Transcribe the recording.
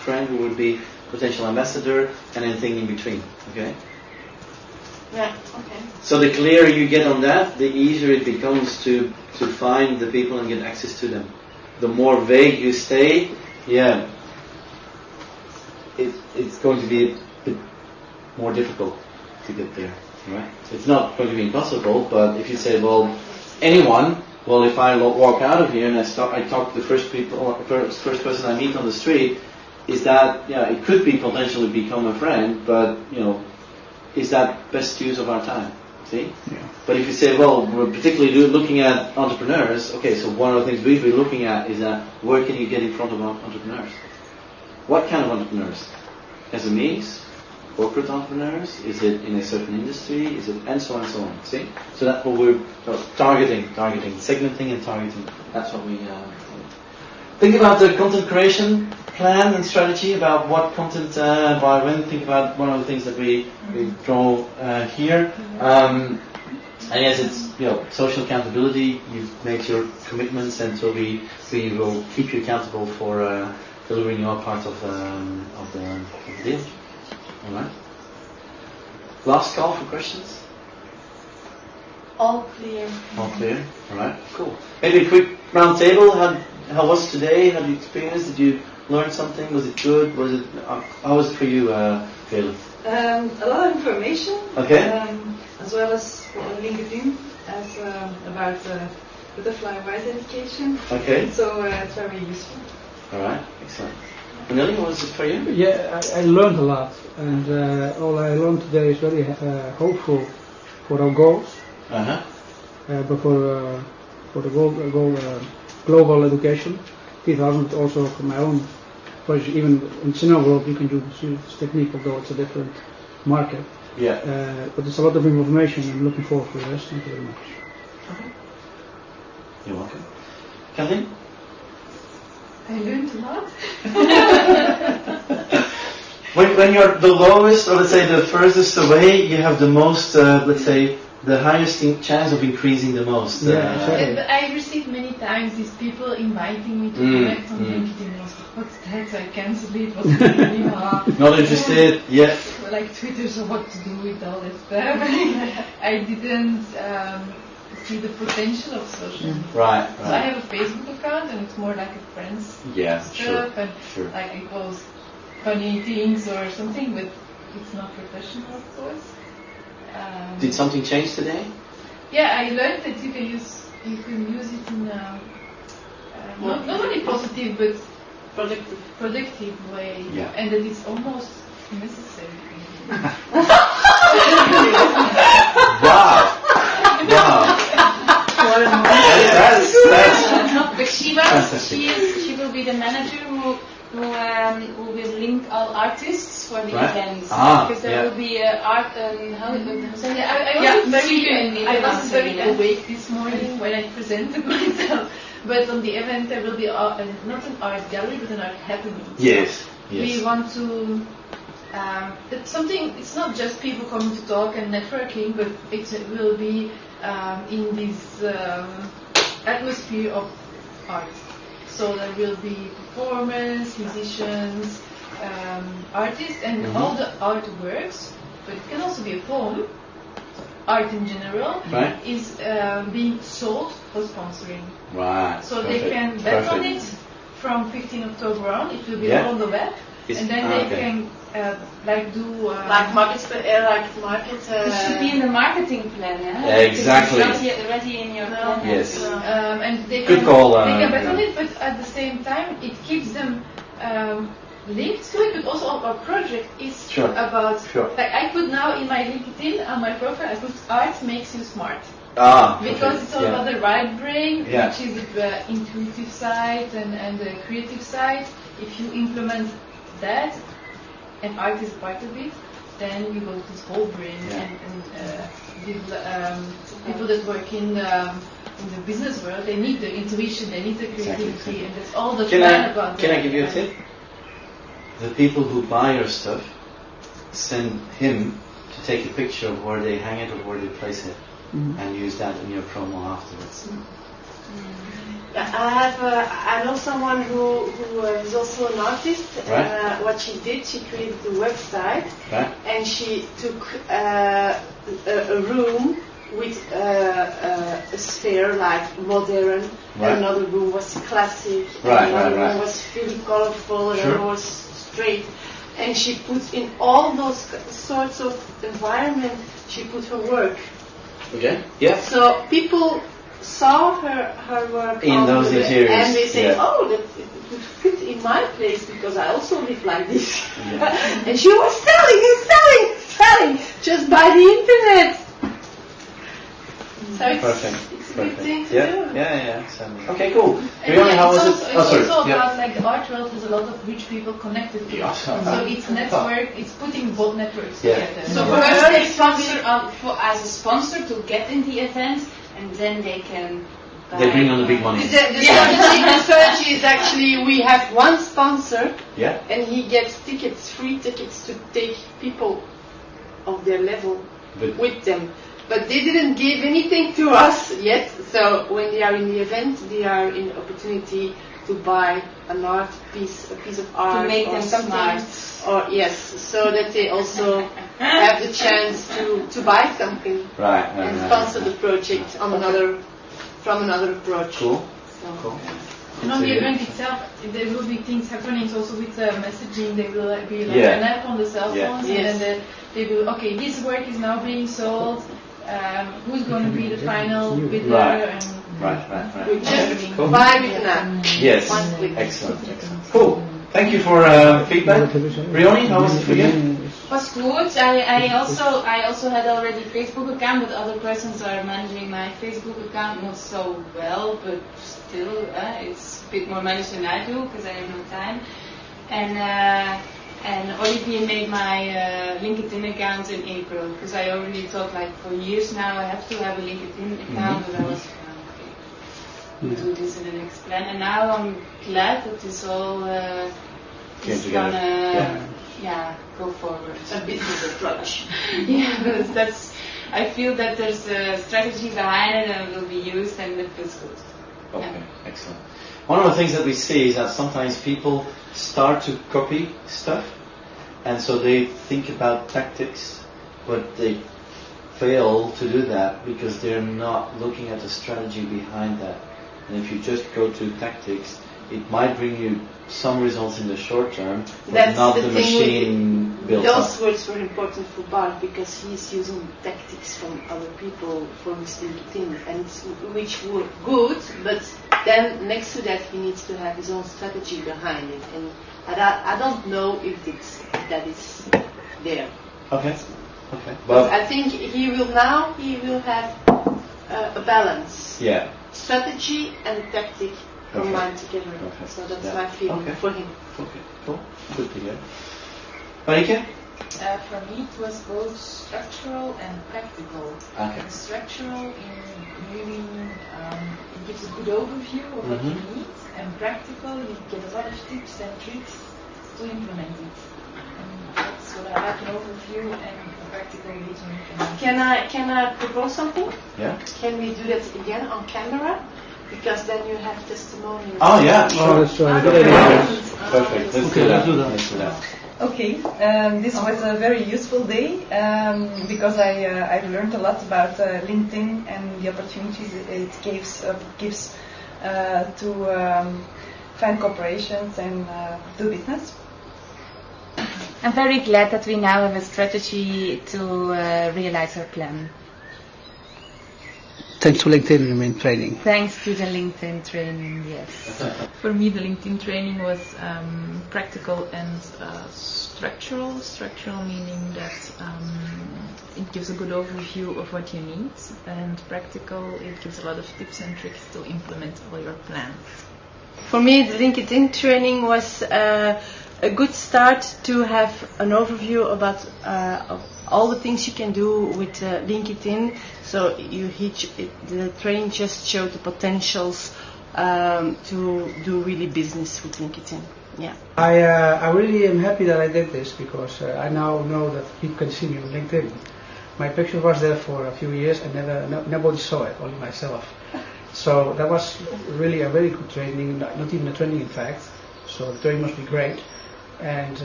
friend, who would be potential ambassador, and anything in between. Okay. Yeah. Okay. So the clearer you get on that, the easier it becomes to find the people and get access to them. The more vague you stay, it's going to be a bit more difficult to get there, right? It's not going to be impossible, but if you say, well, anyone, well, if I walk out of here and I talk to the first person I meet on the street, is that, it could be potentially become a friend, but, is that best use of our time? See? Yeah. But if you say, well, we're particularly looking at entrepreneurs, okay, so one of the things we've been looking at is that where can you get in front of entrepreneurs? What kind of entrepreneurs? SMEs? Corporate entrepreneurs? Is it in a certain industry? Is it, and so on and so on. See? So that's what we're targeting, segmenting and targeting. That's what we think about the content creation plan and strategy, about what content by when. Think about one of the things that we draw here. And yes, it's social accountability. You've made your commitments, and so we will keep you accountable for delivering your part of the deal. All right. Last call for questions. All clear. All clear. All right. Cool. Maybe a quick round table. How was today? How did you experience? Did you learn something? Was it good? How was it for you, Caleb? A lot of information. Okay. As well as on LinkedIn about butterfly wise education. Okay. So it's very useful. All right. Excellent. Nelly, what was it for you? Yeah, I learned a lot, and all I learned today is very hopeful for our goals, but for the global education, 2000, but also for my own project. Even in China world, you can do this technique, although it's a different market. Yeah. But there's a lot of information. I'm looking forward to the rest. Thank you very much. Okay. You're welcome. Kathleen? I learned a lot. When you're the lowest, or let's say the furthest away, you have the most, let's say, the highest chance of increasing the most. Exactly. I received many times these people inviting me to connect on LinkedIn. I was like, what's that? So I cancelled it. What's really hard? Not interested. Yeah. Like Twitter, so what to do with all that stuff? I didn't see the potential of social media. Right. So I have a Facebook account, and it's more like a friend's stuff, and like I post funny things or something, but it's not professional, of course. Did something change today? Yeah, I learned that you can use it in not only positive but productive way, and that it's almost necessary. Wow. But she will be the manager who will link all artists for the events, because there will be art and I was very awake this morning when I presented myself. But on the event there will be not an art gallery but an art happening. Yes. We want to. It's something. It's not just people coming to talk and networking, but it will be in this atmosphere of art. So there will be performers, musicians, artists, and all the artworks. But it can also be a poem. Art in general is being sold for sponsoring. Right. So they can bet on it from 15 October on. It will be all on the web. And then they can do like market. It should be in the marketing plan, exactly. It's not yet ready in your plan. Yes. And they Good can, call. They can bet on it, but at the same time, it keeps them linked to it. But also, our project is about. Like I put now in my LinkedIn on my profile, I put art makes you smart. Because it's all about the right brain, which is the intuitive side and the creative side. If you implement that, and art is part of it, then you go to this whole brain and people that work in the business world, they need the intuition, they need the creativity, and that's all the plan about. Can I give you a tip? The people who buy your stuff, send him to take a picture of where they hang it or where they place it, and use that in your promo afterwards. I know someone who is also an artist. Right. what she did, she created a website, and she took a room with a sphere like modern, and another room was classic, and another room was really colorful, and another was straight. And she put in all those sorts of environment, she put her work. Okay. Yeah. So people saw her work in those interiors, and they say, "Oh, that it would fit in my place because I also live like this." And she was selling just by the internet. So it's a good thing to do. Yeah. Okay, cool. Rioni, how was it? It's also about like the art world has a lot of rich people connected to it. So it's network. It's putting both networks together. So first they sponsor as a sponsor to get in the event, and then they can. They bring on the big money. The strategy is actually we have one sponsor, and he gets free tickets to take people of their level with them. But they didn't give anything to us yet, so when they are in the event, they are in opportunity to buy a piece of art, to make or them something, smart. or so that they also have the chance to buy something and sponsor the project from another approach. Cool. Cool. And on the event itself, there will be things happening also with messaging. There will be like an app on the cell phones, and then they will, okay, this work is now being sold. Who's going to be the final bidder? Right. We just buy with an app. Yes. Excellent. Cool. Thank you for feedback. Rioni, how was it for you? It was good. I also had already a Facebook account, but other persons are managing my Facebook account not so well, but still it's a bit more managed than I do because I have no time. And Olivier made my LinkedIn account in April because I already thought like for years now I have to have a LinkedIn account, but I was do this in the next plan. And now I'm glad that this all is gonna go forward. A business approach. But I feel that there's a strategy behind it and it will be used and it feels good. Okay, excellent. One of the things that we see is that sometimes people start to copy stuff, and so they think about tactics, but they fail to do that because they're not looking at the strategy behind that. And if you just go to tactics, it might bring you some results in the short term, but not the machine built up. Those words were important for Bart because he's using tactics from other people for his LinkedIn, and which were good, but then next to that he needs to have his own strategy behind it, and I don't know if that is there. Okay. But I think he will have a balance. Yeah. Strategy and tactic combined together. So that's my feeling for him. Okay, cool. Good to hear. Marike? For me it was both structural and practical. Okay. Structural meaning it gives a good overview of what you need, and practical you get a lot of tips and tricks to implement it. And that's what I like, an overview and a practical way to implement. Can I propose something? Yeah. Can we do that again on camera? Because then you have testimonials. Oh yeah, sure. Perfect. Let's do that. Okay, this was a very useful day because I've learned a lot about LinkedIn and the opportunities it gives to find corporations and do business. I'm very glad that we now have a strategy to realize our plan. Thanks to LinkedIn training. Thanks to the LinkedIn training, yes. For me, the LinkedIn training was practical and structural. Structural meaning that it gives a good overview of what you need, and practical, it gives a lot of tips and tricks to implement all your plans. For me, the LinkedIn training was a good start to have an overview about of all the things you can do with LinkedIn. So the training just showed the potentials to do really business with LinkedIn. Yeah. I really am happy that I did this because I now know that people can see me on LinkedIn. My picture was there for a few years and nobody saw it, only myself. So that was really a very good training, not even a training in fact. So the training must be great. And